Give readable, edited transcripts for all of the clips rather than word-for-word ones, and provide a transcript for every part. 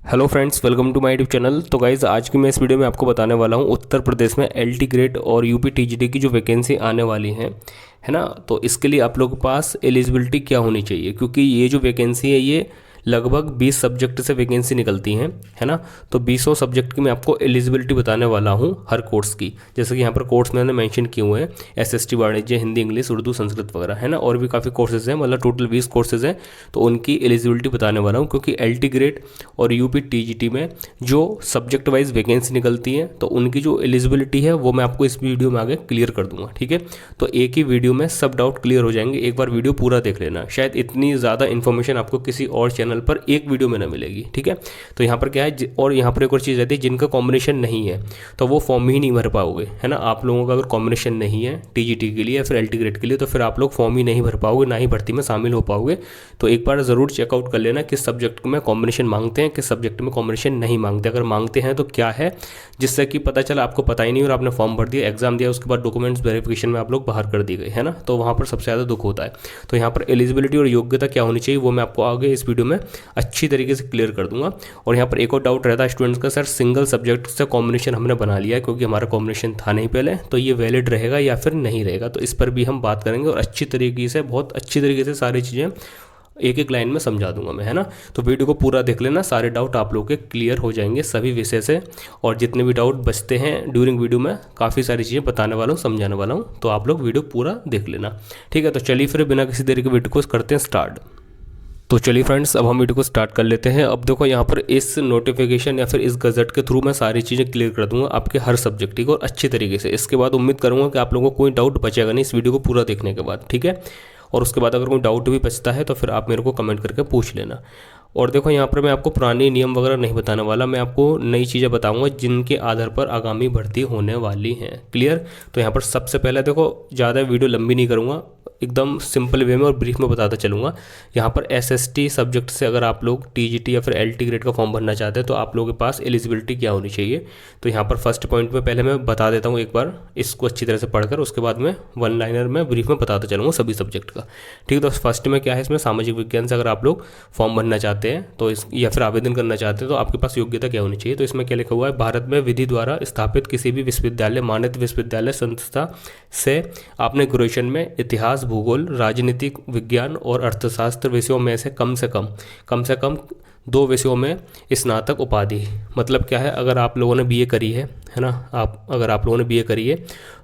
Hello friends, welcome to my YouTube channel. तो guys, आज की मैं इस वीडियो में आपको बताने वाला हूँ उत्तर प्रदेश में एलटी ग्रेड और यूपी टीजीटी की जो वैकेंसी आने वाली है ना। तो इसके लिए आप लोगों के पास एलिजिबिलिटी क्या होनी चाहिए, क्योंकि ये जो वैकेंसी है ये लगभग 20 सब्जेक्ट से वैकेंसी निकलती हैं, है ना। तो 20 सब्जेक्ट की मैं आपको एलिजिबिलिटी बताने वाला हूँ हर कोर्स की। जैसे कि यहाँ पर कोर्स मैंने मेंशन किए हुए हैं, एसएसटी, वाणिज्य, हिंदी, इंग्लिश, उर्दू, संस्कृत वगैरह, है ना। और भी काफ़ी कोर्सेज हैं, मतलब टोटल 20 कोर्सेज हैं। तो उनकी एलिजिबिलिटी बताने वाला हूँ, क्योंकि एलटी ग्रेड और यूपी टीजीटी में जो सब्जेक्ट वाइज वैकेंसी निकलती है तो उनकी जो एलिजिबिलिटी है वो मैं आपको इस वीडियो में आगे क्लियर कर दूंगा, ठीक है। तो एक ही वीडियो में सब डाउट क्लियर हो जाएंगे। एक बार वीडियो पूरा देख लेना, शायद इतनी ज़्यादा इन्फॉर्मेशन आपको किसी और चैनल पर एक वीडियो में ना मिलेगी, ठीक है। तो यहाँ पर क्या है, और यहाँ पर एक और चीज़ रहती है, जिनका कॉम्बिनेशन नहीं है तो वो फॉर्म ही नहीं भर पाओगे, है ना। आप लोगों का अगर कॉम्बिनेशन नहीं है टीजीटी के लिए या फिर एलटी ग्रेड के लिए, तो फिर आप लोग फॉर्म ही नहीं भर पाओगे, ना ही भर्ती में शामिल हो पाओगे। तो एक बार ज़रूर चेकआउट कर लेना किस सब्जेक्ट में कॉम्बिनेशन मांगते हैं, किस सब्जेक्ट में कॉम्बिनेशन नहीं मांगते। अगर मांगते हैं तो क्या है, जिससे कि पता चला आपको पता ही नहीं और आपने फॉर्म भर दिया, एग्जाम दिया, उसके बाद डॉक्यूमेंट्स वेरिफिकेशन में आप लोग बाहर कर दिए गए, है ना। तो वहाँ पर सबसे ज़्यादा दुख होता है। तो यहाँ पर एलिजिबिलिटी और योग्यता क्या होनी चाहिए वो मैं आपको आगे इस वीडियो में अच्छी तरीके से क्लियर कर दूंगा। और यहाँ पर एक और डाउट रहता है स्टूडेंट्स का, सर सिंगल सब्जेक्ट से कॉम्बिनेशन हमने बना लिया है क्योंकि हमारा कॉम्बिनेशन था नहीं पहले, तो ये वैलिड रहेगा या फिर नहीं रहेगा। तो इस पर भी हम बात करेंगे और अच्छी तरीके से, बहुत अच्छी तरीके से सारी चीज़ें एक एक लाइन में समझा दूंगा मैं, है ना। तो वीडियो को पूरा देख लेना, सारे डाउट आप लोगों के क्लियर हो जाएंगे सभी विषय से। और जितने भी डाउट बचते हैं ड्यूरिंग वीडियो में काफ़ी सारी चीज़ें बताने वाला हूँ, समझाने वाला हूँ। तो आप लोग वीडियो पूरा देख लेना, ठीक है। तो चलिए फिर बिना किसी देरी के वीडियो को करते हैं स्टार्ट। तो चलिए फ्रेंड्स, अब हम वीडियो को स्टार्ट कर लेते हैं। अब देखो यहाँ पर इस नोटिफिकेशन या फिर इस गजट के थ्रू मैं सारी चीज़ें क्लियर कर दूंगा आपके हर सब्जेक्ट की और अच्छी तरीके से। इसके बाद उम्मीद करूँगा कि आप लोगों को कोई डाउट बचेगा नहीं इस वीडियो को पूरा देखने के बाद, ठीक है। और उसके बाद अगर कोई डाउट भी बचता है तो फिर आप मेरे को कमेंट करके पूछ लेना। और देखो यहाँ पर मैं आपको पुराने नियम वगैरह नहीं बताने वाला, मैं आपको नई चीज़ें बताऊंगा जिनके आधार पर आगामी भर्ती होने वाली हैं, क्लियर। तो यहाँ पर सबसे पहले देखो, ज़्यादा वीडियो लंबी नहीं करूँगा, एकदम सिंपल वे में और ब्रीफ में बताता चलूँगा। यहाँ पर एसएसटी सब्जेक्ट से अगर आप लोग टीजीटी या फिर एलटी ग्रेड का फॉर्म भरना चाहते हैं तो आप लोगों के पास एलिजिबिलिटी क्या होनी चाहिए। तो यहाँ पर फर्स्ट पॉइंट में पहले मैं बता देता हूँ एक बार इसको अच्छी तरह से पढ़कर, उसके बाद में वन लाइनर में ब्रीफ में बताता चलूँगा सभी सब्जेक्ट का, ठीक है। तो फर्स्ट में क्या है, इसमें सामाजिक विज्ञान से अगर आप लोग फॉर्म भरना चाहते हैं तो इस या फिर आवेदन करना चाहते हैं तो आपके पास योग्यता क्या होनी चाहिए। तो इसमें क्या लिखा हुआ है, भारत में विधि द्वारा स्थापित किसी भी विश्वविद्यालय, मान्यत विश्वविद्यालय संस्था से आपने ग्रेजुएशन में इतिहास, भूगोल, राजनीतिक विज्ञान और अर्थशास्त्र विषयों में से कम से कम 2 विषयों में स्नातक उपाधि। मतलब क्या है, अगर आप लोगों ने बीए करी है ना, अगर आप लोगों ने बीए करी है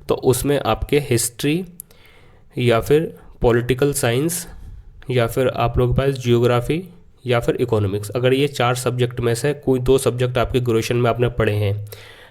तो उसमें आपके हिस्ट्री या फिर पॉलिटिकल साइंस या फिर आप लोगों के पास जियोग्राफी या फिर इकोनॉमिक्स, अगर ये 4 सब्जेक्ट में से कोई 2 सब्जेक्ट आपके ग्रेजुएशन में आपने पढ़े हैं,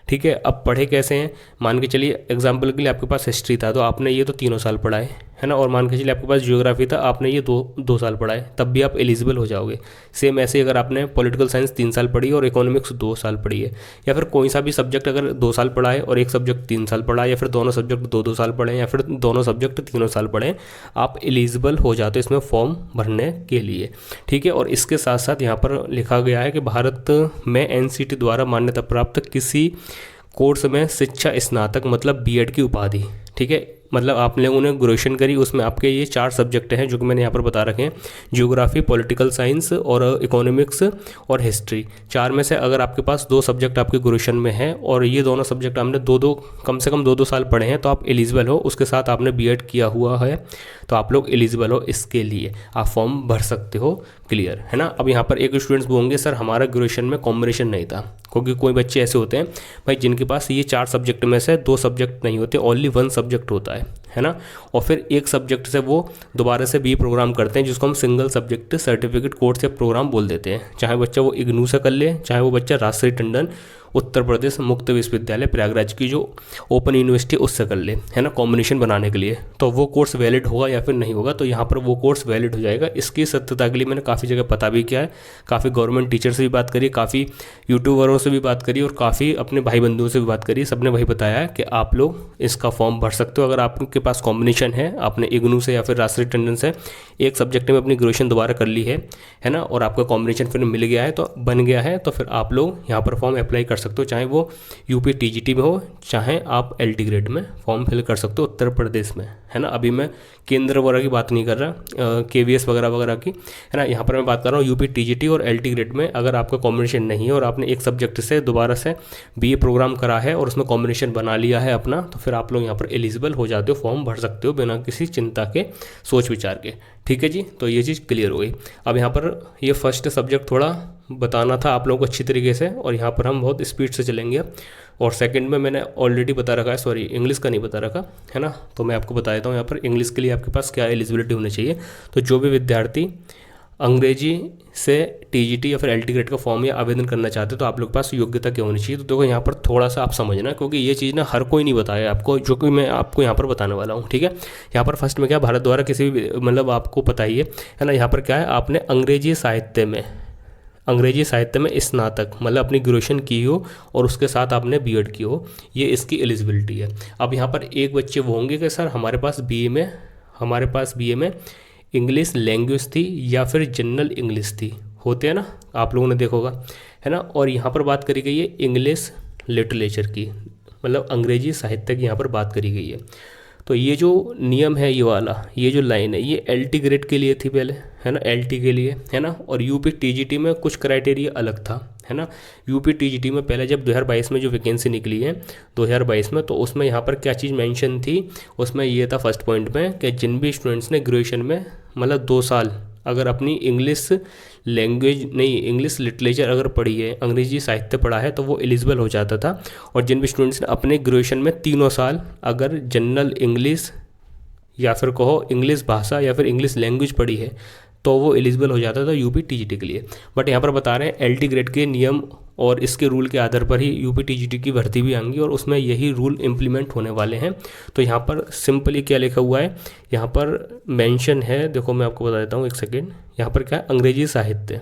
ठीक है। अब पढ़े कैसे हैं, मान के चलिए एग्जाम्पल के लिए आपके पास हिस्ट्री था तो आपने ये तो 3 साल पढ़ा है ना। और मान के चलिए आपके पास जियोग्राफी था, आपने ये दो साल पढ़ा है, तब भी आप एलिजिबल हो जाओगे। सेम ऐसे ही अगर आपने पॉलिटिकल साइंस 3 साल पढ़ी और इकोनॉमिक्स 2 साल पढ़ी है, या फिर कोई सा भी सब्जेक्ट अगर 2 साल पढ़ा है और एक सब्जेक्ट 3 साल पढ़ा है, या फिर दोनों सब्जेक्ट 2-2 साल पढ़े हैं, या फिर दोनों सब्जेक्ट 3 साल पढ़े हैं, आप एलिजिबल हो जाते हो इसमें फॉर्म भरने के लिए, ठीक है। और इसके साथ साथ यहाँ पर लिखा गया है कि भारत में एनसीटी द्वारा मान्यता प्राप्त किसी कोर्स में शिक्षा स्नातक मतलब बीएड की उपाधि, ठीक है। मतलब आप लोगों ने ग्रेजुएशन करी, उसमें आपके ये 4 सब्जेक्ट हैं जो कि मैंने यहाँ पर बता रखे हैं, जियोग्राफी, पॉलिटिकल साइंस और इकोनॉमिक्स और हिस्ट्री। 4 में से अगर आपके पास 2 सब्जेक्ट आपके ग्रेजुएशन में हैं और ये दोनों सब्जेक्ट आपने कम से कम 2-2 साल पढ़े हैं तो आप एलिजिबल हो। उसके साथ आपने बीएड किया हुआ है तो आप लोग एलिजिबल हो, इसके लिए आप फॉर्म भर सकते हो, क्लियर है ना। अब यहाँ पर एक स्टूडेंट्स बोलेंगे सर हमारा ग्रेजुएशन में कॉम्बिनेशन नहीं था, क्योंकि कोई बच्चे ऐसे होते हैं भाई जिनके पास ये 4 सब्जेक्ट में से 2 सब्जेक्ट नहीं होते, ओनली 1 सब्जेक्ट होता है ना। और फिर एक सब्जेक्ट से वो दोबारा से बी प्रोग्राम करते हैं जिसको हम सिंगल सब्जेक्ट सर्टिफिकेट कोर्स या प्रोग्राम बोल देते हैं। चाहे बच्चा वो इग्नू से कर ले, चाहे वो बच्चा राजश्री टंडन उत्तर प्रदेश मुक्त विश्वविद्यालय प्रयागराज की जो ओपन यूनिवर्सिटी उससे कर ले, है ना, कॉम्बिनेशन बनाने के लिए, तो वो कोर्स वैलिड होगा या फिर नहीं होगा। तो यहाँ पर वो कोर्स वैलिड हो जाएगा। इसकी सत्यता के लिए मैंने काफ़ी जगह पता भी किया है, काफ़ी गवर्नमेंट टीचर से भी बात करी, काफ़ी यूट्यूबरों से भी बात करी और काफ़ी अपने भाई बंधुओं से भी बात करी। सबने वही बताया है कि आप लोग इसका फॉर्म भर सकते हो अगर आपके पास कॉम्बिनेशन है, आपने इग्नू से या फिर राष्ट्रीय टंडन से एक सब्जेक्ट में अपनी ग्रेजुएशन दोबारा कर ली है ना, और आपका कॉम्बिनेशन फिर मिल गया है तो बन गया है, तो फिर आप लोग यहाँ पर फॉर्म अप्लाई कर सकते हो, चाहे वो यूपी टीजीटी में हो, चाहे आप एलटी ग्रेड में फॉर्म फिल कर सकते हो उत्तर प्रदेश में, है ना। अभी मैं केंद्र वगैरह की बात नहीं कर रहा, केवीएस वगैरह वगैरह की, है ना। यहाँ पर मैं बात कर रहा हूँ यूपी टीजीटी और एलटी ग्रेड में अगर आपका कॉम्बिनेशन नहीं है और आपने एक सब्जेक्ट से दोबारा से बीए प्रोग्राम करा है और उसमें कॉम्बिनेशन बना लिया है अपना, तो फिर आप लोग यहाँ पर एलिजिबल हो जाते हो, फॉर्म भर सकते हो बिना किसी चिंता के, सोच विचार के। ठीक है जी, तो ये चीज़ क्लियर हो गई। अब यहाँ पर ये फर्स्ट सब्जेक्ट थोड़ा बताना था आप लोगों को अच्छी तरीके से, और यहाँ पर हम बहुत स्पीड से चलेंगे। और सेकंड में मैंने ऑलरेडी बता रखा है, सॉरी इंग्लिश का नहीं बता रखा है ना, तो मैं आपको बता देता हूँ यहाँ पर इंग्लिश के लिए आपके पास क्या एलिजिबिलिटी होनी चाहिए। तो जो भी विद्यार्थी अंग्रेजी से टीजीटी या फिर एलटी ग्रेड का फॉर्म या आवेदन करना चाहते हो तो आप लोग के पास योग्यता क्या होनी चाहिए। तो देखो यहाँ पर थोड़ा सा आप समझना, क्योंकि ये चीज़ ना हर कोई नहीं बताया आपको, जो कि मैं आपको यहाँ पर बताने वाला हूँ। ठीक है, यहाँ पर फर्स्ट में क्या, भारत द्वारा किसी भी मतलब आपको पता ही है ना, यहाँ पर क्या है, आपने अंग्रेजी साहित्य में स्नातक मतलब अपनी ग्रेजुएशन की हो और उसके साथ आपने बीएड की हो, ये इसकी एलिजिबिलिटी है। अब यहाँ पर एक बच्चे वो होंगे कि सर हमारे पास बीए में इंग्लिश लैंग्वेज थी या फिर जनरल इंग्लिश थी, होते हैं ना, आप लोगों ने देखा होगा, है ना। और यहाँ पर बात करी गई है इंग्लिश लिटरेचर की, मतलब अंग्रेजी साहित्य की यहाँ पर बात करी गई है। तो ये जो नियम है, ये वाला ये जो लाइन है, ये एलटी ग्रेड के लिए थी पहले, है ना, एलटी के लिए, है ना। और यूपी टीजीटी में कुछ क्राइटेरिया अलग था, है ना। यूपी टीजीटी में पहले जब 2022 में जो वैकेंसी निकली है 2022 में, तो उसमें यहाँ पर क्या चीज़ मेंशन थी, उसमें ये था फर्स्ट पॉइंट में कि जिन भी स्टूडेंट्स ने ग्रेजुएशन में मतलब 2 साल अगर अपनी इंग्लिश लिटरेचर अगर पढ़ी है, अंग्रेजी साहित्य पढ़ा है, तो वो एलिजिबल हो जाता था। और जिन भी स्टूडेंट्स ने अपने ग्रेजुएशन में 3 साल अगर जनरल इंग्लिश या फिर कहो इंग्लिश भाषा या फिर इंग्लिश लैंग्वेज पढ़ी है, तो वो एलिजिबल हो जाता था यूपी टीजीटी के लिए। बट यहाँ पर बता रहे हैं एलटी ग्रेड के नियम और इसके रूल के आधार पर ही यूपी टीजीटी की भर्ती भी आएंगी और उसमें यही रूल इम्प्लीमेंट होने वाले हैं। तो यहाँ पर सिंपली क्या लिखा हुआ है, यहाँ पर मेंशन है, देखो मैं आपको बता देता हूँ एक सेकेंड। यहाँ पर क्या है, अंग्रेजी साहित्य,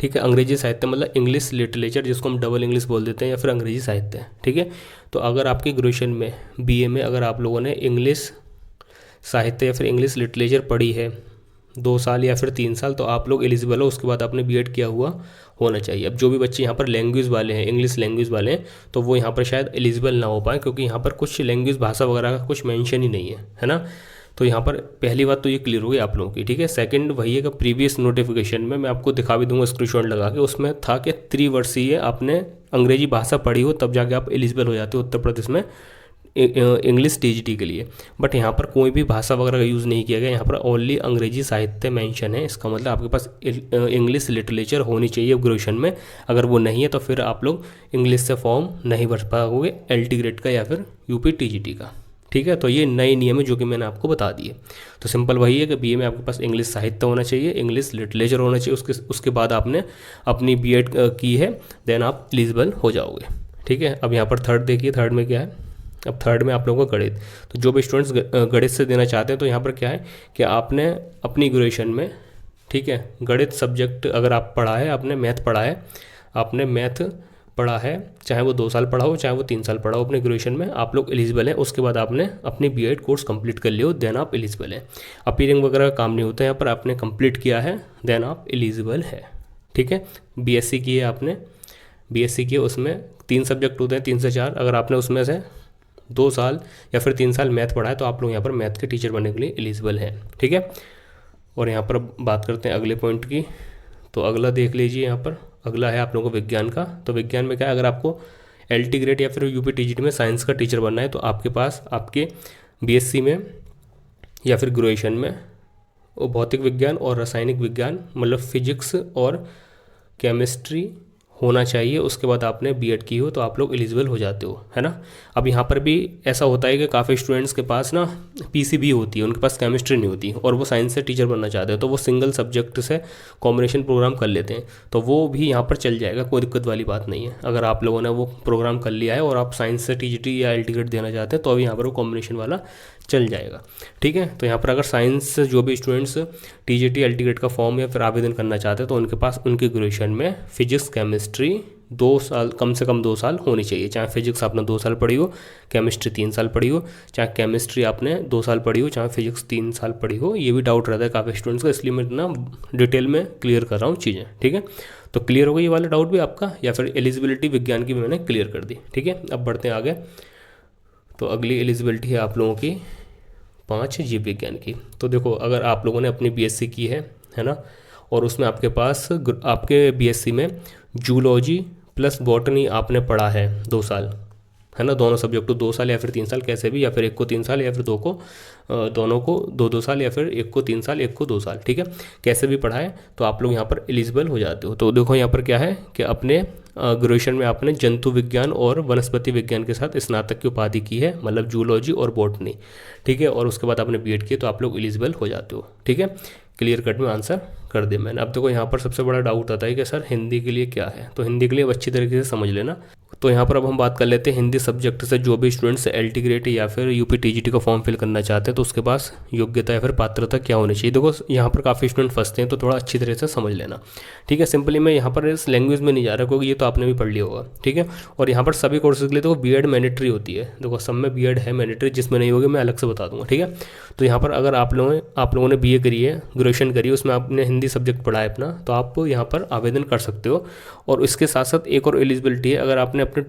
ठीक है, अंग्रेजी साहित्य मतलब इंग्लिश लिटरेचर, जिसको हम डबल इंग्लिश बोल देते हैं, या फिर अंग्रेजी साहित्य। ठीक है, तो अगर आपकी ग्रेजुएशन में बीए में अगर आप लोगों ने इंग्लिश साहित्य या फिर इंग्लिश लिटरेचर पढ़ी है 2 साल या फिर 3 साल, तो आप लोग एलिजिबल हो, उसके बाद आपने बीएड किया हुआ होना चाहिए। अब जो भी बच्चे यहाँ पर लैंग्वेज वाले हैं, इंग्लिश लैंग्वेज वाले हैं, तो वो यहाँ पर शायद एलिजिबल ना हो पाए, क्योंकि यहाँ पर कुछ लैंग्वेज भाषा वगैरह का कुछ मेंशन ही नहीं है ना। तो यहाँ पर पहली बात तो ये क्लियर हो गई आप लोगों की। ठीक है, सेकंड वही है कि प्रीवियस नोटिफिकेशन में मैं आपको दिखा भी दूंगा स्क्रीनशॉट लगा के, उसमें था कि 3 वर्षीय आपने अंग्रेजी भाषा पढ़ी हो तब जाके आप एलिजिबल हो जाते हो उत्तर प्रदेश में इंग्लिश टीजीटी के लिए। बट यहाँ पर कोई भी भाषा वगैरह का यूज़ नहीं किया गया, यहाँ पर ओनली अंग्रेजी साहित्य मेंशन है। इसका मतलब आपके पास इंग्लिश लिटरेचर होनी चाहिए ग्रेजुएशन में, अगर वो नहीं है तो फिर आप लोग इंग्लिश से फॉर्म नहीं भर पाओगे एलटी ग्रेड का या फिर यूपी टीजीटी का। ठीक है, तो ये नए नियम है जो कि मैंने आपको बता दिए। तो सिंपल वही है कि बीए में आपके पास इंग्लिश साहित्य होना चाहिए, इंग्लिश लिटरेचर होना चाहिए, उसके बाद आपने अपनी बीएड की है, देन आप एलिजिबल हो जाओगे। ठीक है, अब यहाँ पर थर्ड देखिए, थर्ड में क्या है, अब थर्ड में आप लोगों का गणित। तो जो भी स्टूडेंट्स गणित से देना चाहते हैं, तो यहाँ पर क्या है कि आपने अपनी ग्रेजुएशन में, ठीक है, गणित सब्जेक्ट अगर आप पढ़ा है, आपने मैथ पढ़ा है, चाहे वो 2 साल पढ़ा हो चाहे वो 3 साल पढ़ा हो, अपने ग्रेजुएशन में आप लोग एलिजिबल हैं। उसके बाद आपने अपनी बीएड कोर्स कंप्लीट कर लिया हो, देन आप एलिजिबल हैं। अपीयरिंग वगैरह का काम नहीं होता है यहाँ पर, आपने कंप्लीट किया है देन आप एलिजिबल है। ठीक है, बीएससी की है आपने, बीएससी की है, उसमें 3 सब्जेक्ट होते हैं, 3 से 4, अगर आपने उसमें से 2 साल या फिर 3 साल मैथ पढ़ा है, तो आप लोग यहाँ पर मैथ के टीचर बनने के लिए एलिजिबल हैं। ठीक है, और यहाँ पर बात करते हैं अगले पॉइंट की। तो अगला देख लीजिए, यहाँ पर अगला है आप लोगों को विज्ञान का। तो विज्ञान में क्या है, अगर आपको एलटी ग्रेड या फिर यूपी टीजीटी में साइंस का टीचर बनना है, तो आपके पास आपके बीएससी में या फिर ग्रेजुएशन में वो भौतिक विज्ञान और रासायनिक विज्ञान मतलब फिजिक्स और केमिस्ट्री होना चाहिए। उसके बाद आपने बीएड की हो तो आप लोग एलिजिबल हो जाते हो, है ना। अब यहाँ पर भी ऐसा होता है कि काफ़ी स्टूडेंट्स के पास ना पीसीबी होती है, उनके पास केमिस्ट्री नहीं होती और वो साइंस से टीचर बनना चाहते हैं, तो वो सिंगल सब्जेक्ट से कॉम्बिनेशन प्रोग्राम कर लेते हैं, तो वो भी यहाँ पर चल जाएगा, कोई दिक्कत वाली बात नहीं है। अगर आप लोगों ने वो प्रोग्राम कर लिया है और आप साइंस से टीजीटी या एलटी ग्रेड देना चाहते हैं, तो अभी यहाँ पर वो कॉम्बिनेशन वाला चल जाएगा। ठीक है, तो यहाँ पर अगर साइंस से जो भी स्टूडेंट्स टीजीटी एलटी ग्रेड का फॉर्म या फिर आवेदन करना चाहते हैं, तो उनके पास उनके ग्रेजुएशन में फिजिक्स केमिस्ट्री 2 साल, कम से कम 2 साल होनी चाहिए। चाहे फिजिक्स आपने 2 साल पढ़ी हो, केमिस्ट्री 3 साल पढ़ी हो, चाहे केमिस्ट्री आपने 2 साल पढ़ी हो, चाहे फिजिक्स 3 साल पढ़ी हो। ये भी डाउट रहता है काफ़ी स्टूडेंट्स का, इसलिए मैं ना डिटेल में क्लियर कर रहा हूँ चीज़ें, ठीक है। तो क्लियर हो गई ये वाला डाउट भी आपका, या फिर एलिजिबिलिटी विज्ञान की भी मैंने क्लियर कर दी, ठीक है। अब बढ़ते हैं आगे। तो अगली एलिजिबिलिटी है आप लोगों की 5 जीव विज्ञान की। तो देखो, अगर आप लोगों ने अपनी बीएससी की है ना, और उसमें आपके पास आपके बीएससी में जूलॉजी प्लस बॉटनी आपने पढ़ा है 2 साल, है ना। दोनों सब्जेक्ट को 2 साल या फिर 3 साल, कैसे भी, या फिर एक को 3 साल या फिर दोनों को 2-2 साल, या फिर एक को 3 साल एक को 2 साल, ठीक है। कैसे भी पढ़ा है तो आप लोग यहाँ पर एलिजिबल हो जाते हो। तो देखो यहाँ पर क्या है कि अपने ग्रेजुएशन में आपने जंतु विज्ञान और वनस्पति विज्ञान के साथ स्नातक की उपाधि की है, मतलब जूलॉजी और बॉटनी, ठीक है। और उसके बाद आपने बीएड किया तो आप लोग एलिजिबल हो जाते हो, ठीक है। क्लियर कट में आंसर कर दिया मैंने। अब देखो यहाँ पर सबसे बड़ा डाउट आता है कि सर हिंदी के लिए क्या है, तो हिंदी के लिए अच्छी तरीके से समझ लेना। तो यहाँ पर अब हम बात कर लेते हैं हिंदी सब्जेक्ट से जो भी स्टूडेंट्स एलटी ग्रेड या फिर यूपी टीजीटी का फॉर्म फिल करना चाहते हैं तो उसके पास योग्यता या फिर पात्रता क्या होनी चाहिए। देखो यहाँ पर काफ़ी स्टूडेंट फंसते हैं, तो थोड़ा अच्छी तरह से समझ लेना, ठीक है। सिंपली मैं यहाँ पर इस लैंग्वेज में नहीं जा रहा क्योंकि ये तो आपने भी पढ़ लिया होगा, ठीक है। और यहाँ पर सभी कोर्सेज के लिए देखो बीएड मैंडेटरी होती है, देखो सब में बीएड है मैंडेटरी, जिसमें नहीं होगी मैं अलग से बता दूंगा, ठीक है। तो यहाँ पर अगर आप लोगों ने बीए करी है, ग्रेजुएशन करी है, उसमें आपने हिंदी सब्जेक्ट पढ़ा है अपना, तो आप यहाँ पर आवेदन कर सकते हो। और इसके साथ साथ एक और एलिजिबिलिटी है, अगर आपने अपने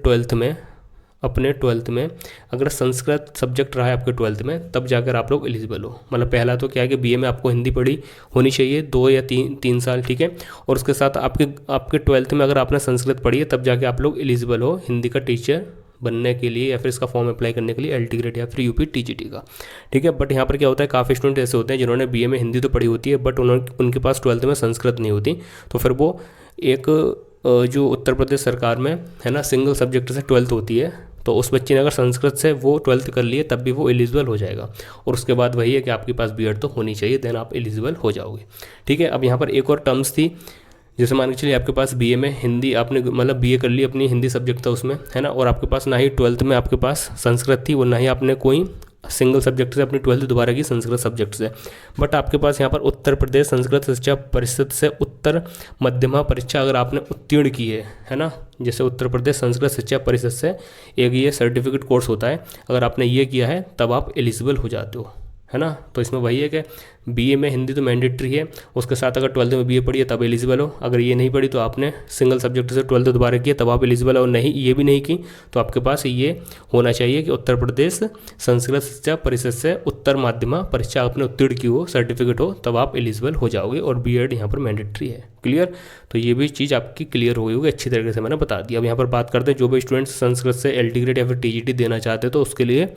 ट्वेल्थ में अगर संस्कृत सब्जेक्ट रहा है आपके 12th में, तब जाकर आप लोग एलिजिबल हो। मतलब पहला तो क्या है कि बीए में आपको हिंदी पढ़ी होनी चाहिए 2 या 3 साल, ठीक है। और उसके साथ आपके 12th में अगर आपने संस्कृत पढ़ी है, तब जाके आप लोग एलिजिबल हो हिंदी का टीचर बनने के लिए या फिर इसका फॉर्म अप्लाई करने के लिए एलटी ग्रेड या फिर यूपी टीजीटी का, ठीक है। बट यहाँ पर क्या होता है, काफ़ी स्टूडेंट ऐसे होते हैं जिन्होंने बीए में हिंदी तो पढ़ी होती है बट उनके पास 12th में संस्कृत नहीं होती, तो फिर वो एक जो उत्तर प्रदेश सरकार में है ना सिंगल सब्जेक्ट से 12th होती है, तो उस बच्चे ने अगर संस्कृत से वो 12th कर लिए तब भी वो एलिजिबल हो जाएगा। और उसके बाद वही है कि आपके पास बीएड तो होनी चाहिए, देन आप एलिजिबल हो जाओगे, ठीक है। अब यहाँ पर एक और टर्म्स थी, जैसे मान के चलिए आपके पास बीए में हिंदी आपने मतलब बीए कर ली, अपनी हिंदी सब्जेक्ट था उसमें, है ना, और आपके पास ना ही 12th में आपके पास संस्कृत थी और ना ही आपने कोई सिंगल सब्जेक्ट से अपनी 12th दोबारा की संस्कृत सब्जेक्ट से, बट आपके पास यहाँ पर उत्तर प्रदेश संस्कृत शिक्षा परिषद से उत्तर मध्यमा परीक्षा अगर आपने उत्तीर्ण की है ना, जैसे उत्तर प्रदेश संस्कृत शिक्षा परिषद से एक ये सर्टिफिकेट कोर्स होता है, अगर आपने ये किया है तब आप एलिजिबल हो जाते हो, है ना। तो इसमें वही है कि बीए में हिंदी तो मैंडेटरी है, उसके साथ अगर 12th में बीए पढ़ी है तब एलिजिबल हो। अगर ये नहीं पढ़ी तो आपने सिंगल सब्जेक्ट से 12th दोबारा किया तब आप एलिजिबल हो, और नहीं ये भी नहीं की तो आपके पास ये होना चाहिए कि उत्तर प्रदेश संस्कृत शिक्षा परिषद से उत्तर माध्यमा परीक्षा आपने उत्तीर्ण की हो, सर्टिफिकेट हो, तब आप एलिजिबल हो जाओगे। और बीएड यहाँ पर मैंडेटरी है, क्लियर। तो ये भी चीज़ आपकी क्लियर हो गई होगी, अच्छी तरीके से मैंने बता दिया। अब यहाँ पर बात करते हैं जो भी स्टूडेंट्स संस्कृत से एलटी ग्रेड या फिर टीजीटी देना चाहते हैं तो उसके लिए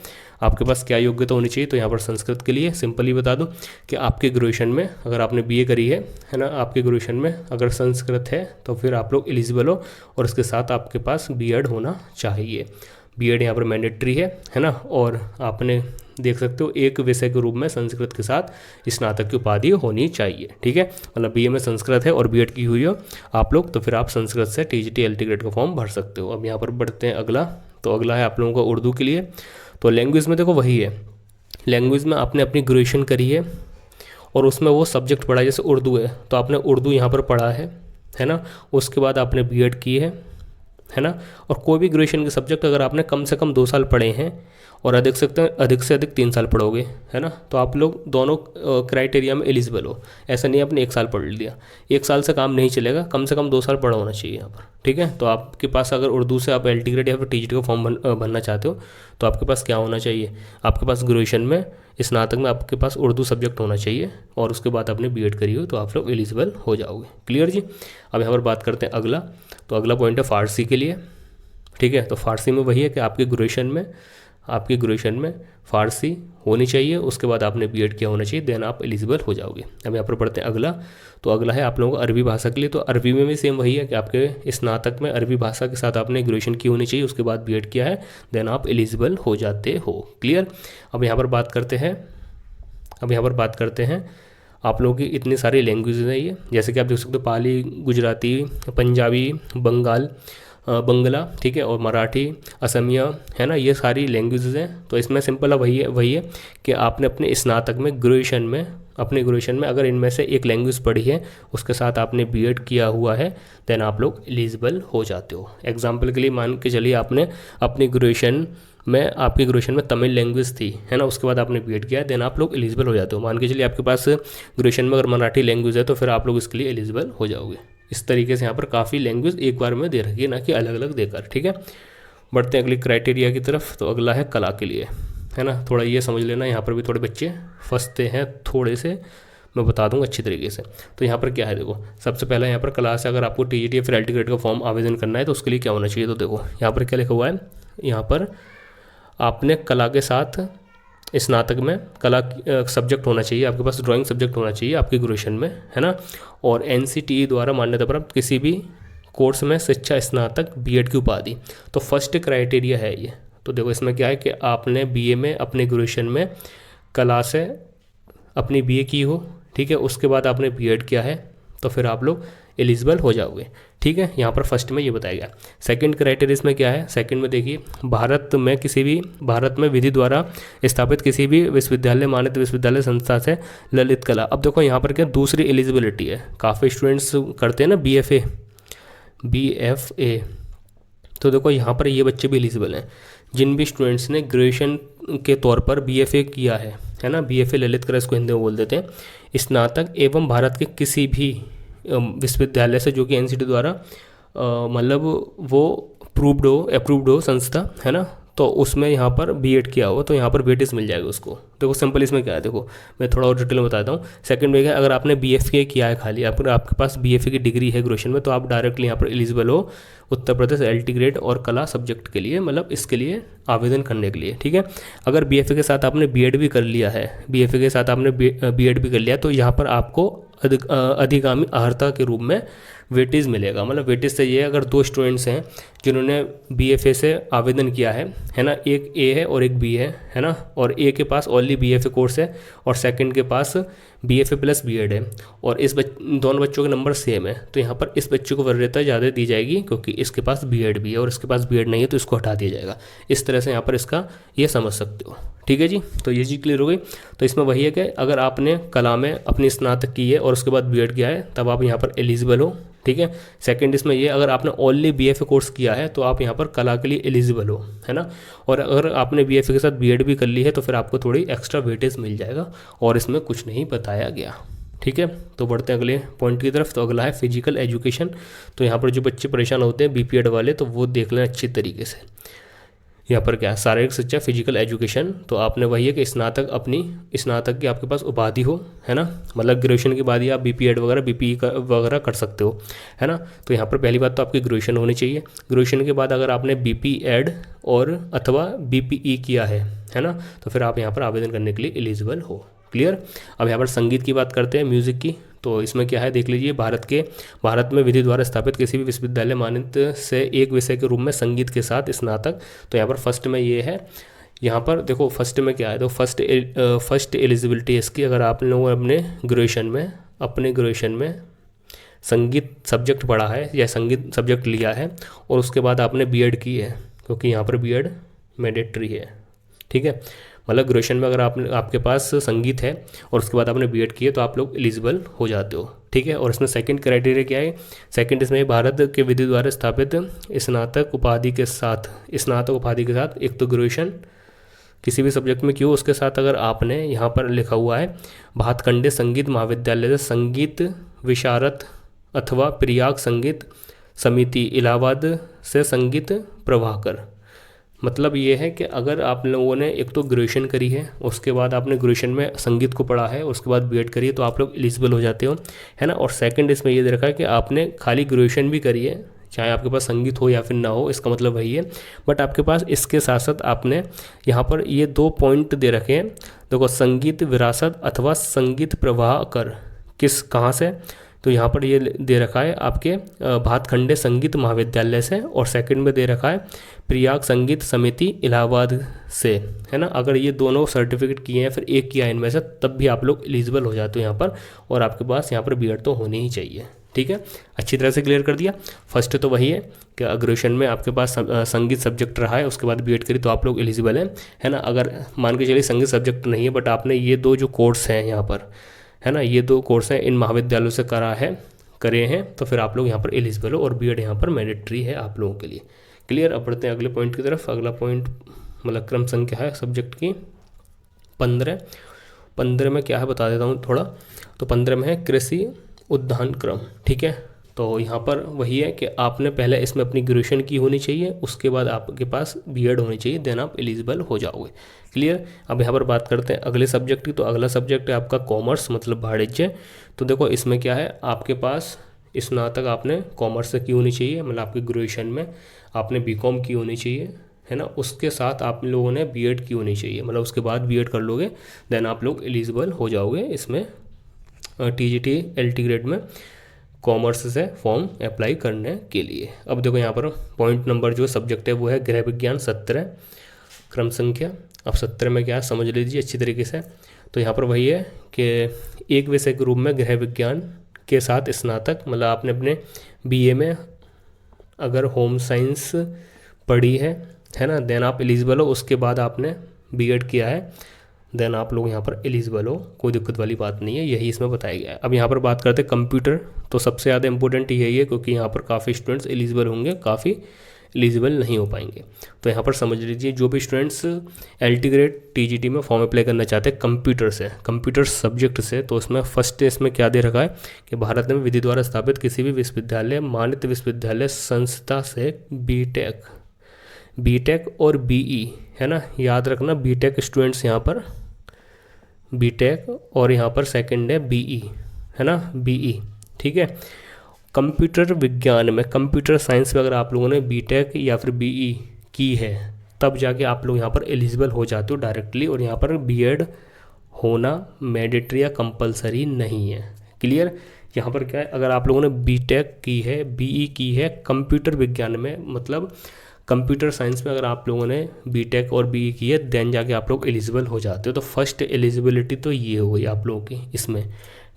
आपके पास क्या योग्यता होनी चाहिए। तो यहाँ पर संस्कृत के लिए सिंपली बता दूं कि आपके ग्रेजुएशन में अगर आपने बीए करी है ना, आपके ग्रेजुएशन में अगर संस्कृत है तो फिर आप लोग एलिजिबल हो, और इसके साथ आपके पास बीएड होना चाहिए। बीएड यहाँ पर मैंडेटरी है ना। और आपने देख सकते हो एक विषय के रूप में संस्कृत के साथ स्नातक की उपाधि होनी चाहिए, ठीक है। मतलब बीए में संस्कृत है और बीएड की हुई हो आप लोग, तो फिर आप संस्कृत से टीजीटी एलटी ग्रेड का फॉर्म भर सकते हो। अब यहाँ पर बढ़ते हैं अगला। तो अगला है आप लोगों को उर्दू के लिए। तो लैंग्वेज में देखो वही है, लैंग्वेज में आपने अपनी ग्रेजुएशन करी है और उसमें वो सब्जेक्ट पढ़ा है, जैसे उर्दू है तो आपने उर्दू यहाँ पर पढ़ा है ना। उसके बाद आपने बीएड की है ना। और कोई भी ग्रेजुएशन के सब्जेक्ट अगर आपने कम से कम 2 साल पढ़े हैं और अधिक से अधिक 3 साल पढ़ोगे, है ना, तो आप लोग दोनों क्राइटेरिया में एलिजिबल हो। ऐसा नहीं आपने 1 साल पढ़ लिया, 1 साल से काम नहीं चलेगा, कम से कम 2 साल पढ़ा होना चाहिए यहाँ पर, ठीक है। तो आपके पास अगर उर्दू से आप एलटी ग्रेड या फिर टीजीटी का फॉर्म भरना चाहते हो तो आपके पास क्या होना चाहिए, आपके पास ग्रेजुएशन में स्नातक में आपके पास उर्दू सब्जेक्ट होना चाहिए और उसके बाद आपने बीएड करी हो तो आप लोग एलिजिबल हो जाओगे, क्लियर जी। अब यहाँ पर बात करते हैं अगला। तो अगला पॉइंट है फ़ारसी के लिए, ठीक है। तो फ़ारसी में वही है कि आपके ग्रेजुएशन में फ़ारसी होनी चाहिए, उसके बाद आपने बीएड किया होना चाहिए, देन आप एलिजिबल हो जाओगे। अब यहाँ पर पढ़ते हैं अगला। तो अगला है आप लोगों को अरबी भाषा के लिए। तो अरबी में भी सेम वही है कि आपके स्नातक में अरबी भाषा के साथ आपने ग्रेजुएशन की होनी चाहिए, उसके बाद बीएड किया है, देन आप एलिजिबल हो जाते हो, क्लियर। अब यहाँ पर बात करते हैं आप लोगों की इतनी सारी लैंग्वेजेज हैं ये, जैसे कि आप देख सकते हो पाली, गुजराती, पंजाबी, बंगला, ठीक है, और मराठी, असमिया, है ना, ये सारी लैंग्वेजेज हैं। तो इसमें सिंपल वही है कि आपने अपने स्नातक में ग्रेजुएशन में अपने ग्रेजुएशन में अगर इनमें से एक लैंग्वेज पढ़ी है, उसके साथ आपने बीएड किया हुआ है, देन आप लोग एलिजिबल हो जाते हो। एग्जाम्पल के लिए मान के चलिए आपने अपनी ग्रेजुएशन में, आपकी ग्रेजुएशन में तमिल लैंग्वेज थी, है ना, उसके बाद आपने बीएड किया, देन आप लोग एलिजिबल हो जाते हो। मान के चलिए आपके पास ग्रेजुएशन में अगर मराठी लैंग्वेज है तो फिर आप लोग इसके लिए एलिजिबल हो जाओगे। इस तरीके से यहाँ पर काफ़ी लैंग्वेज एक बार में दे रखी है, ना कि अलग अलग देकर। ठीक है, बढ़ते हैं अगली क्राइटेरिया की तरफ। तो अगला है कला के लिए, है ना। थोड़ा ये समझ लेना, यहाँ पर भी थोड़े बच्चे फंसते हैं थोड़े से, मैं बता दूंगा अच्छी तरीके से। तो यहाँ पर क्या है, देखो सबसे पहला यहाँ पर कला से अगर आपको टीजीटी या फिर एलटी ग्रेड का फॉर्म आवेदन करना है तो उसके लिए क्या होना चाहिए। तो देखो यहाँ पर क्या लिखा हुआ है, यहाँ पर आपने कला के साथ स्नातक में कला सब्जेक्ट होना चाहिए, आपके पास ड्राइंग सब्जेक्ट होना चाहिए आपकी ग्रेजुएशन में, है ना। और एनसीटीई द्वारा मान्यता प्राप्त किसी भी कोर्स में शिक्षा स्नातक बीएड की उपाधि। तो फर्स्ट क्राइटेरिया है ये। तो देखो इसमें क्या है कि आपने बीए में अपने ग्रेजुएशन में कला से अपनी बीए की हो, ठीक है, उसके बाद आपने बीएड किया है, तो फिर आप लोग एलिजिबल हो जाओगे। ठीक है, यहाँ पर फर्स्ट में ये बताया गया। सेकंड क्राइटेरिया इसमें क्या है, सेकंड में देखिए, भारत में विधि द्वारा स्थापित किसी भी विश्वविद्यालय, मान्यता विश्वविद्यालय संस्था से ललित कला। अब देखो यहाँ पर क्या दूसरी एलिजिबिलिटी है, काफ़ी स्टूडेंट्स करते हैं ना बीएफए, तो देखो यहाँ पर ये बच्चे भी एलिजिबल हैं जिन भी स्टूडेंट्स ने ग्रेजुएशन के तौर पर बीएफए किया है ना, बीएफए ललित कला इसको हिंदी में बोल देते हैं, स्नातक एवं भारत के किसी भी विश्वविद्यालय से जो कि एनसीटी द्वारा मतलब वो अप्रूव्ड हो संस्था, है ना, तो उसमें यहाँ पर बीएड किया हो तो यहाँ पर वेटेज मिल जाएगा उसको। देखो सिंपल इसमें क्या है, देखो मैं थोड़ा और डिटेल में बताता हूँ। सेकंड में क्या, अगर आपने बीएफए किया है खाली, आपके पास बीएफए की डिग्री है ग्रेजुएशन में, तो आप डायरेक्टली यहाँ पर एलिजिबल हो उत्तर प्रदेश एलटी ग्रेड और कला सब्जेक्ट के लिए, मतलब इसके लिए आवेदन करने के लिए। ठीक है, अगर बीएफए के साथ आपने बीएड भी कर लिया है, बीएफए के साथ आपने बीएड भी कर लिया, तो यहाँ पर आपको अधिगामी अर्हता के रूप में वेटेज मिलेगा। मतलब वेटेज से ये, अगर दो स्टूडेंट्स हैं जिन्होंने बीएफए से आवेदन किया है ना, एक ए है और एक बी है ना, और ए के पास ओनली बीएफए कोर्स है और सेकंड के पास बीएफए प्लस बीएड है, और दोनों बच्चों के नंबर सेम है, तो यहाँ पर इस बच्चे को वरीयता ज़्यादा दी जाएगी क्योंकि इसके पास बीएड भी है और इसके पास बीएड नहीं है, तो इसको हटा दिया जाएगा। इस तरह से यहाँ पर इसका ये समझ सकते हो। ठीक है जी, तो ये चीज़ क्लियर हो गई। तो इसमें वही है कि अगर आपने कला में अपनी स्नातक की है और उसके बाद बीएड किया है, तब आप यहाँ पर एलिजिबल हो। ठीक है, सेकंड इसमें ये, अगर आपने ओनली बीएफए कोर्स किया है तो आप यहाँ पर कला के लिए एलिजिबल हो, है ना। और अगर आपने बीएफए के साथ बीएड भी कर ली है तो फिर आपको थोड़ी एक्स्ट्रा वेटेज मिल जाएगा, और इसमें कुछ नहीं बताया गया। ठीक है, तो बढ़ते हैं अगले पॉइंट की तरफ। तो अगला है फिजिकल एजुकेशन। तो यहाँ पर जो बच्चे परेशान होते हैं बीपीएड वाले, तो वो देख लें अच्छी तरीके से। यहाँ पर क्या है, शारीरिक शिक्षा फिजिकल एजुकेशन। तो आपने वही है कि स्नातक की आपके पास उपाधि हो, है ना, मतलब ग्रेजुएशन के बाद ही आप बीपीएड वगैरह बीपीई वगैरह कर सकते हो, है ना। तो यहाँ पर पहली बात तो आपकी ग्रेजुएशन होनी चाहिए। ग्रेजुएशन के बाद अगर आपने बीपीएड और अथवा बीपीई किया है ना, तो फिर आप यहाँ पर आवेदन करने के लिए एलिजिबल हो। क्लियर। अब यहाँ पर संगीत की बात करते हैं, म्यूज़िक की। तो इसमें क्या है देख लीजिए, भारत में विधि द्वारा स्थापित किसी भी विश्वविद्यालय मान्यता से एक विषय के रूप में संगीत के साथ स्नातक। तो यहाँ पर फर्स्ट में ये है, यहाँ पर देखो फर्स्ट में क्या है, तो फर्स्ट एलिजिबिलिटी इसकी, अगर आप लोगों ने अपने ग्रेजुएशन में संगीत सब्जेक्ट पढ़ा है या संगीत सब्जेक्ट लिया है और उसके बाद आपने बीएड की है, क्योंकि यहाँ पर बीएड मैंडेटरी है। ठीक है, मतलब ग्रेजुएशन में अगर आपके पास संगीत है और उसके बाद आपने बीएड की है तो आप लोग एलिजिबल हो जाते हो। ठीक है, और इसमें सेकंड क्राइटेरिया क्या है, सेकंड इसमें भारत के विधि द्वारा स्थापित स्नातक उपाधि के साथ एक तो ग्रेजुएशन किसी भी सब्जेक्ट में क्यों, उसके साथ अगर आपने यहाँ पर लिखा हुआ है भातखंडे संगीत महाविद्यालय से संगीत विशारद अथवा प्रयाग संगीत समिति इलाहाबाद से संगीत प्रभाकर। मतलब ये है कि अगर आप लोगों ने एक तो ग्रेजुएशन करी है, उसके बाद आपने ग्रेजुएशन में संगीत को पढ़ा है, उसके बाद बीएड करी है, तो आप लोग एलिजिबल हो जाते हो, है ना। और सेकंड इसमें ये दे रखा है कि आपने खाली ग्रेजुएशन भी करी है, चाहे आपके पास संगीत हो या फिर ना हो, इसका मतलब वही है। बट आपके पास इसके साथ साथ आपने यहाँ पर ये 2 पॉइंट दे रखे हैं, देखो संगीत विरासत अथवा संगीत प्रवाह कर कहाँ से, तो यहाँ पर ये दे रखा है आपके भातखंडे संगीत महाविद्यालय से, और सेकंड में दे रखा है प्रयाग संगीत समिति इलाहाबाद से, है ना। अगर ये दोनों सर्टिफिकेट किए हैं, फिर एक किया है इनमें से, तब भी आप लोग एलिजिबल हो जाते हो यहाँ पर, और आपके पास यहाँ पर बीएड तो होनी ही चाहिए। ठीक है, अच्छी तरह से क्लियर कर दिया। फर्स्ट तो वही है कि ग्रेजुएशन में आपके पास संगीत सब्जेक्ट रहा है, उसके बाद बीएड करी तो आप लोग एलिजिबल हैं, है ना। अगर मान के चलिए संगीत सब्जेक्ट नहीं है, बट आपने ये 2 जो कोर्स हैं यहाँ पर, है ना, ये 2 कोर्स हैं इन महाविद्यालयों से करे हैं, तो फिर आप लोग यहाँ पर एलिजिबल हो, और बीएड यहाँ पर मैंडेटरी है आप लोगों के लिए। क्लियर। अब बढ़ते हैं अगले पॉइंट की तरफ। अगला पॉइंट मतलब क्रम संख्या है सब्जेक्ट की 15 में क्या है बता देता हूँ थोड़ा। तो 15 में है कृषि उद्यान क्रम। ठीक है, तो यहाँ पर वही है कि आपने पहले इसमें अपनी ग्रेजुएशन की होनी चाहिए, उसके बाद आपके पास बीएड होनी चाहिए, देन आप एलिजिबल हो जाओगे। क्लियर। अब यहाँ पर बात करते हैं अगले सब्जेक्ट की। तो अगला सब्जेक्ट है आपका कॉमर्स मतलब वाणिज्य। तो देखो इसमें क्या है, आपके पास स्नातक आपने कॉमर्स से की होनी चाहिए, मतलब आपकी ग्रेजुएशन में आपने बीकॉम की होनी चाहिए, है ना। उसके साथ आप लोगों ने बीएड की होनी चाहिए, मतलब उसके बाद बीएड कर लोगे, देन आप लोग एलिजिबल हो जाओगे इसमें टीजीटी एलटी ग्रेड में कॉमर्स से फॉर्म अप्लाई करने के लिए। अब देखो यहाँ पर पॉइंट नंबर जो सब्जेक्ट है वो है गृह विज्ञान 17 क्रम संख्या। अब 17 में क्या है समझ लीजिए अच्छी तरीके से। तो यहाँ पर वही है कि एक विषय के रूप में गृह विज्ञान के साथ स्नातक, मतलब आपने अपने बीए में अगर होम साइंस पढ़ी है ना, देन आप एलिजिबल हो। उसके बाद आपने बीएड किया है, देन आप लोग यहाँ पर एलिजिबल हो, कोई दिक्कत वाली बात नहीं है, यही इसमें बताया गया है। अब यहाँ पर बात करते हैं कंप्यूटर। तो सबसे ज़्यादा इंपॉर्टेंट यही है क्योंकि यहाँ पर काफ़ी स्टूडेंट्स एलिजिबल होंगे, काफ़ी एलिजिबल नहीं हो पाएंगे। तो यहाँ पर समझ लीजिए जो भी स्टूडेंट्स एलटी ग्रेड टीजीटी में फॉर्म अप्लाई करना चाहते हैं कंप्यूटर सब्जेक्ट से, तो उसमें फर्स्ट इसमें क्या दे रखा है कि भारत में विधि द्वारा स्थापित किसी भी विश्वविद्यालय मान्यत विश्वविद्यालय संस्था से बीटेक और बीई, है ना, याद रखना बीटेक स्टूडेंट्स यहाँ पर बीटेक और यहाँ पर सेकंड है बीई, है ना, बीई। ठीक है, कंप्यूटर विज्ञान में कंप्यूटर साइंस में अगर आप लोगों ने बीटेक या फिर बीई की है तब जाके आप लोग यहाँ पर एलिजिबल हो जाते हो डायरेक्टली, और यहाँ पर बीएड होना मैंडेटरी या कंपलसरी नहीं है। क्लियर। यहाँ पर क्या है, अगर आप लोगों ने बीटेक की है बीई की है कंप्यूटर विज्ञान में, मतलब कंप्यूटर साइंस में अगर आप लोगों ने बीटेक और बीई की है, देन जाके आप लोग एलिजिबल हो जाते हो। तो फर्स्ट एलिजिबिलिटी तो ये हो गई आप लोगों की इसमें।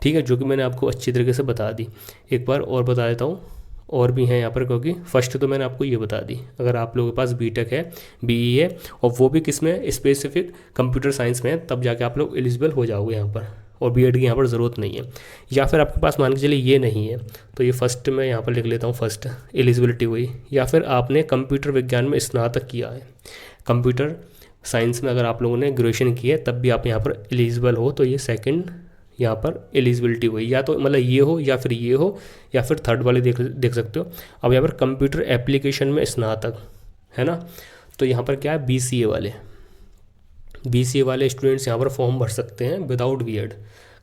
ठीक है, जो कि मैंने आपको अच्छी तरीके से बता दी। एक बार और बता देता हूँ, और भी हैं यहाँ पर, क्योंकि फर्स्ट तो मैंने आपको ये बता दी, अगर आप लोगों के पास बीटेक है बीई है और वो भी किस में स्पेसिफिक कंप्यूटर साइंस में है, तब जाके आप लोग एलिजिबल हो जाओगे यहाँ पर, और बीएड की यहाँ पर ज़रूरत नहीं है। या फिर आपके पास मान के चलिए ये नहीं है, तो ये फर्स्ट में यहाँ पर लिख लेता हूँ, फर्स्ट एलिजिबिलिटी हुई। या फिर आपने कंप्यूटर विज्ञान में स्नातक किया है, कंप्यूटर साइंस में अगर आप लोगों ने ग्रेजुएशन की है तब भी आप यहाँ पर एलिजिबल हो, तो ये सेकंड यहाँ पर एलिजिबिलिटी हुई। या तो मतलब ये हो या फिर ये हो, या फिर थर्ड वाले देख सकते हो। अब यहाँ पर कंप्यूटर एप्लीकेशन में स्नातक, है ना, तो यहाँ पर क्या है बीसीए वाले स्टूडेंट्स यहाँ पर फॉर्म भर सकते हैं विदाउट बीएड,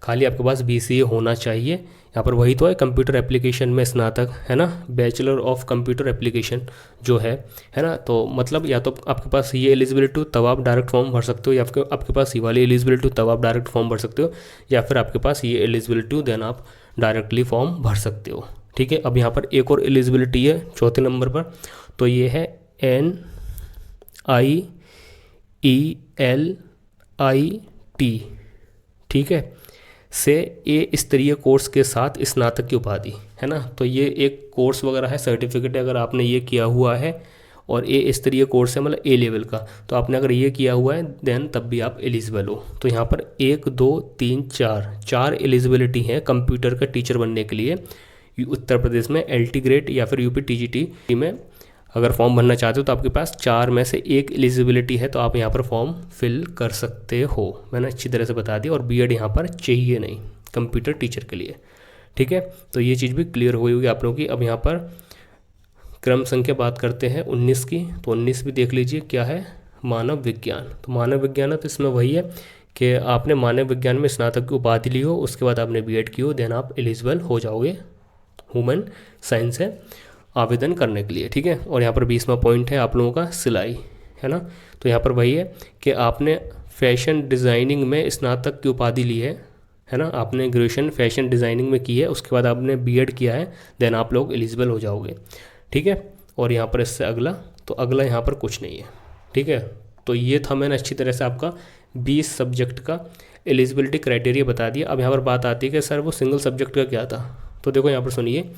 खाली आपके पास बीसीए होना चाहिए। यहाँ पर वही तो है कंप्यूटर एप्लीकेशन में स्नातक, है ना, बैचलर ऑफ कंप्यूटर एप्लीकेशन जो है ना। तो मतलब या तो आपके पास ये एलिजिबिलिटी तब आप डायरेक्ट फॉर्म भर सकते हो, या फिर आपके पास ये वाली एलिजिबिलिटी तब आप डायरेक्ट फॉर्म भर सकते हो, या फिर आपके पास ये एलिजिबिलिटी देन आप डायरेक्टली फॉर्म भर सकते हो। ठीक है, अब यहाँ पर एक और एलिजिबिलिटी है चौथे नंबर पर, तो ये है NIELIT, ठीक है, से ए स्तरीय कोर्स के साथ स्नातक की उपाधि, है ना। तो ये एक कोर्स वगैरह है, सर्टिफिकेट है, अगर आपने ये किया हुआ है, और ए स्तरीय कोर्स है मतलब ए लेवल का, तो आपने अगर ये किया हुआ है देन तब भी आप एलिजिबल हो। तो यहाँ पर 1 2 3 4 एलिजिबिलिटी है कंप्यूटर का टीचर बनने के लिए उत्तर प्रदेश में एलटी ग्रेड या फिर यूपी टीजीटी में अगर फॉर्म भरना चाहते हो, तो आपके पास 4 में से एक एलिजिबिलिटी है, तो आप यहाँ पर फॉर्म फिल कर सकते हो। मैंने अच्छी तरह से बता दिया, और बीएड यहाँ पर चाहिए नहीं कंप्यूटर टीचर के लिए। ठीक है, तो ये चीज़ भी क्लियर हुई होगी आप लोगों की। अब यहाँ पर क्रम संख्या बात करते हैं 19 की, तो 19 भी देख लीजिए क्या है, मानव विज्ञान। तो मानव विज्ञान है, तो इसमें वही है कि आपने मानव विज्ञान में स्नातक की उपाधि ली हो, उसके बाद आपने बीएड की हो, देन आप एलिजिबल हो जाओगे ह्यूमन साइंस है आवेदन करने के लिए। ठीक है, और यहाँ पर 20वां पॉइंट है आप लोगों का सिलाई, है ना। तो यहाँ पर वही है कि आपने फैशन डिज़ाइनिंग में स्नातक की उपाधि ली है ना, आपने ग्रेजुएशन फैशन डिज़ाइनिंग में की है, उसके बाद आपने बीएड किया है, देन आप लोग एलिजिबल हो जाओगे। ठीक है, और यहाँ पर इससे अगला, तो अगला यहाँ पर कुछ नहीं है। ठीक है, तो ये था, मैंने अच्छी तरह से आपका 20 सब्जेक्ट का एलिजिबिलिटी क्राइटेरिया बता दिया। अब यहाँ पर बात आती है कि सर वो सिंगल सब्जेक्ट का क्या था, तो देखो यहाँ पर सुनिए,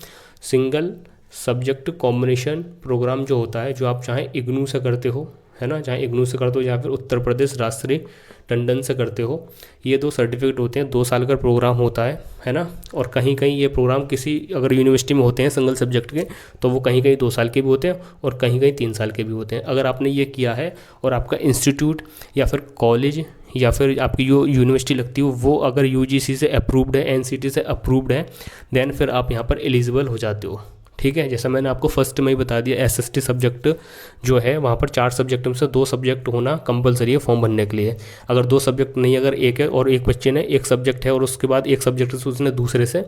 सिंगल सब्जेक्ट कॉम्बिनेशन प्रोग्राम जो होता है, जो आप चाहें इग्नू से करते हो, है ना, चाहे इग्नू से करते हो या फिर उत्तर प्रदेश राष्ट्रीय टंडन से करते हो, ये 2 सर्टिफिकेट होते हैं। 2 साल का प्रोग्राम होता है ना। और कहीं कहीं ये प्रोग्राम किसी अगर यूनिवर्सिटी में होते हैं सिंगल सब्जेक्ट के, तो वो कहीं कहीं 2 साल के भी होते हैं और कहीं कहीं 3 साल के भी होते हैं। अगर आपने ये किया है और आपका इंस्टीट्यूट या फिर कॉलेज या फिर आपकी जो यूनिवर्सिटी लगती है वो अगर यूजीसी से अप्रूव्ड है, एनसीटी से अप्रूव्ड है, देन फिर आप यहाँ पर एलिजिबल हो जाते हो। ठीक है, जैसा मैंने आपको फर्स्ट में ही बता दिया, एसएसटी सब्जेक्ट जो है वहाँ पर 4 सब्जेक्ट में से 2 सब्जेक्ट होना कंपलसरी है फॉर्म भरने के लिए। अगर 2 सब्जेक्ट नहीं, अगर एक है और एक बच्चे ने एक सब्जेक्ट है और उसके बाद एक सब्जेक्ट से उसने दूसरे से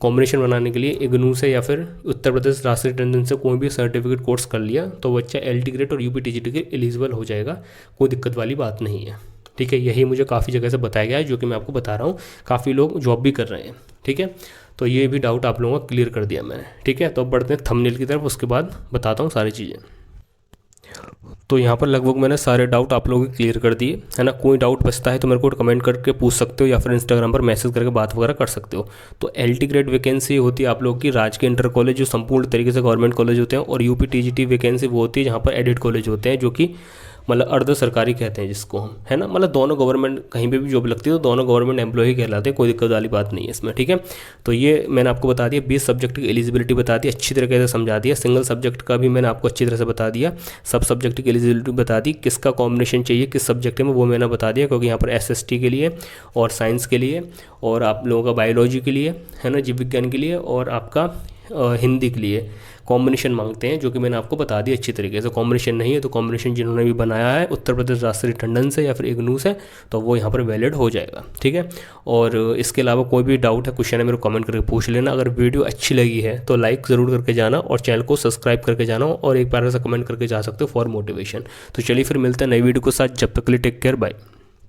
कॉम्बिनेशन बनाने के लिए इग्नू से या फिर उत्तर प्रदेश राष्ट्रीय टंडन से कोई भी सर्टिफिकेट कोर्स कर लिया, तो बच्चा एलटी ग्रेड और यूपी टीजीटी के एलिजिबल हो जाएगा। कोई दिक्कत वाली बात नहीं है। ठीक है, यही मुझे काफ़ी जगह से बताया गया है, जो कि मैं आपको बता रहा हूँ। काफ़ी लोग जॉब भी कर रहे हैं। ठीक है, तो ये भी डाउट आप लोगों का क्लियर कर दिया मैंने। ठीक है, तो अब बढ़ते हैं थंबनेल की तरफ, उसके बाद बताता हूँ सारी चीज़ें। तो यहाँ पर लगभग मैंने सारे डाउट आप लोगों के क्लियर कर दिए, है ना। कोई डाउट बचता है तो मेरे को कमेंट करके पूछ सकते हो या फिर इंस्टाग्राम पर मैसेज करके बात वगैरह कर सकते हो। तो एलटी ग्रेड वैकेंसी होती है आप लोगों की राजकीय इंटर कॉलेज, जो संपूर्ण तरीके से गवर्नमेंट कॉलेज होते हैं, और यूपी टीजीटी वैकेंसी वो होती है जहाँ पर एडिड कॉलेज होते हैं, जो कि मतलब अर्ध सरकारी कहते हैं जिसको हम, है ना। मतलब दोनों गवर्नमेंट, कहीं पे भी जॉब लगती है तो दोनों गवर्नमेंट एम्प्लॉय कहलाते हैं, कोई दिक्कत वाली बात नहीं है इसमें। ठीक है, तो ये मैंने आपको बता दिया, 20 सब्जेक्ट की एलिजिबिलिटी बता दी, अच्छी तरीके से समझा दिया। सिंगल सब्जेक्ट का भी मैंने आपको अच्छी तरह से बता दिया, सब सब्जेक्ट की एलिजिबिलिटी बता दी, किसका कॉम्बिनेशन चाहिए किस सब्जेक्ट में वो मैंने बता दिया, क्योंकि यहाँ पर एसएसटी के लिए और साइंस के लिए और आप लोगों का बायोलॉजी के लिए, है ना, जीव विज्ञान के लिए और आपका हिंदी के लिए कॉम्बिनेशन मांगते हैं, जो कि मैंने आपको बता दिया अच्छी तरीके से। कॉम्बिनेशन नहीं है तो कॉम्बिनेशन जिन्होंने भी बनाया है उत्तर प्रदेश राष्ट्रीय टंडन से या फिर इग्नू से, तो वो यहाँ पर वैलिड हो जाएगा। ठीक है, और इसके अलावा कोई भी डाउट है, क्वेश्चन है, मेरे को कमेंट करके पूछ लेना। अगर वीडियो अच्छी लगी है तो लाइक ज़रूर करके जाना और चैनल को सब्सक्राइब करके जाना, और एक बार ऐसा कमेंट करके जा सकते हो फॉर मोटिवेशन। तो चलिए फिर मिलते हैं नई वीडियो के साथ, जब तक के लिए टेक केयर, बाय।